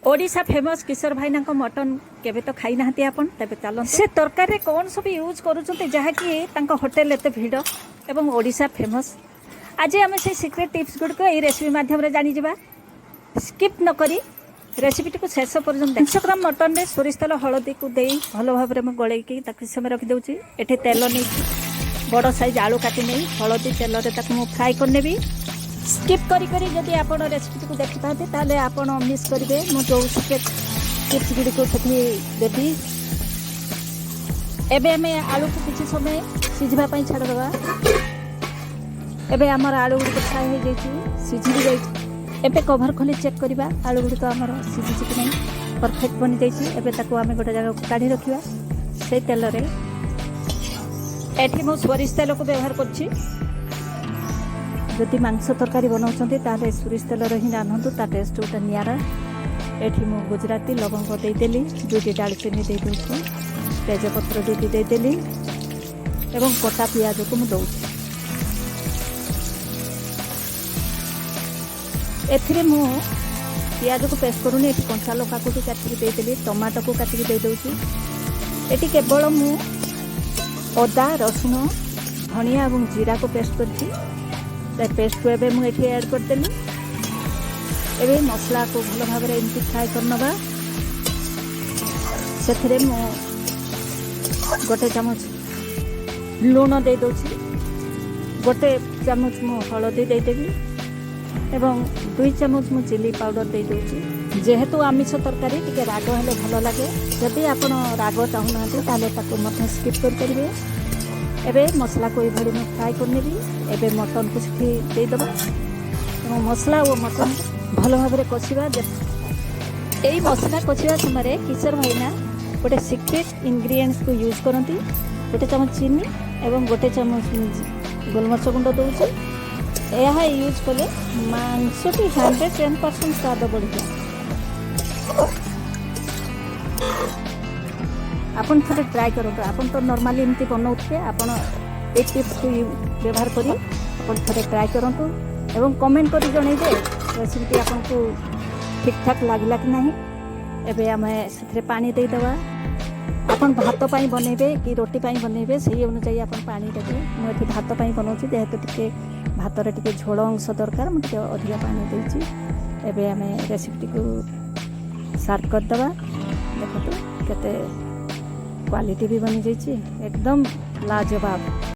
Odisha famous किशोर भाईना mutton केबे तो खाई ना आपण तबे चलो से तरकारी रे कौन सब यूज करूछते जहाँकि तांको होटल एते भिड़ एवं ओडिशा फेमस। आज आम से सिक्रेट टिप्स गुड़क ये रेसिपी माध्यम रे जानी जिबा। स्किप न करी रेसिपी को शेष पर्यंत 100 ग्राम मटन रे सोरिष तेल हलदी को देई भलो भाबरे म गळेकी ताकि समय रखि देउची। एठे तेल नै बड़ साइज आलू काटी नै हलदी तेल रे ताकु म फ्राई करनेबी। स्किप करी करी जदि आपण रेसिपी को देखि थाते ताले आपण मिस करिवे मो जो सिक्रेट टिप्स गुडी को सखी देबी। एबे हमें आलू को किछि समय सिझबा पई छाड़ दबा। एबे हमर आलू गुडी फ्राई हो जाइछि सिझी भी जाइछि। एबे कवर खोली चेक करिबा आलू गुडी तो हमर सिझी कि नै परफेक्ट बनि जाइछि। एबे ताको हमें गोटे जगह काढी रखिबा। से तेल रे एठी मो सोरिष तेल को व्यवहार करछि। जदि मांस तरकारी बनाउछन्ते ताले सोरिष तेल रे ही रान्हन्तु ता टेस्ट उटा नियारा। एठी मो गुजराती लवंग दे देली दुटी दालचीनी दे देछु तेजपत्र दुटी दे देली एवं कटा पियाज को मु दउछि। एथिरे मु पियाज को पेस्ट करूनी एठी कंचा लका को काटि दे देली टमाटो को काटि दे दउछि। एठी केवल मु अदा रसुन धनिया एवं जीरा को पेस्ट करछि। पेस्ट को एबे मुझे ऐड कर देली। एबे मसला को भलो भाव रे एमती फ्राई करनबा। सेथरे मो गोटे चामच लूण दे दोछि गोटे चामच मो हलदी दे देबी एवं 2 चामच मो चिली पाउडर दे दोछि। जेहेतु आमिष तरकारी टिके राग हेले भलो लागे। जदि आपण राग चाहू ना ताले ताको मथे स्किप कर परिबे। एबे मसला को ये में फ्राई करने भी। एबे मटन को सीखी दे दबा और मसला और मटन भलो भाव में कषिबा। यही मसला कषिबा समय किशोर भाईना गोटे सिक्रेट इंग्रेडिएंट्स को यूज करती। गोटे चामच चीनी एवं गोटे चामच गोलमरिच गुंड दउछि। यह यूज कले मांसटी 110% स्वाद बढ़ जाए। आपन थोड़े ट्राई करूँ। आपन तो नॉर्मली एमती बनाऊे आपन ए टिप्स को व्यवहार करी आपन थोड़े ट्राई करूँ एवं कमेंट करी जनइबे रेसिपी आपन को ठीक ठाक लागला कि नहीं। एबे आमे सेथरे पानी दे दबा। आपन भात पाई बनेबे कि रोटी पाई बनेबे सही अनुसार आपन पानी देबे। मो एठी भात पाई बनाउछि जेहेतु टिके भात रे टिके झोल अंश दरकार मु टिके अधिक पानी देछि। एबे आमे रेसिपी को सर्व कर दबा। देखो केते क्वालिटी भी बनी जाइए एकदम लाजवाब।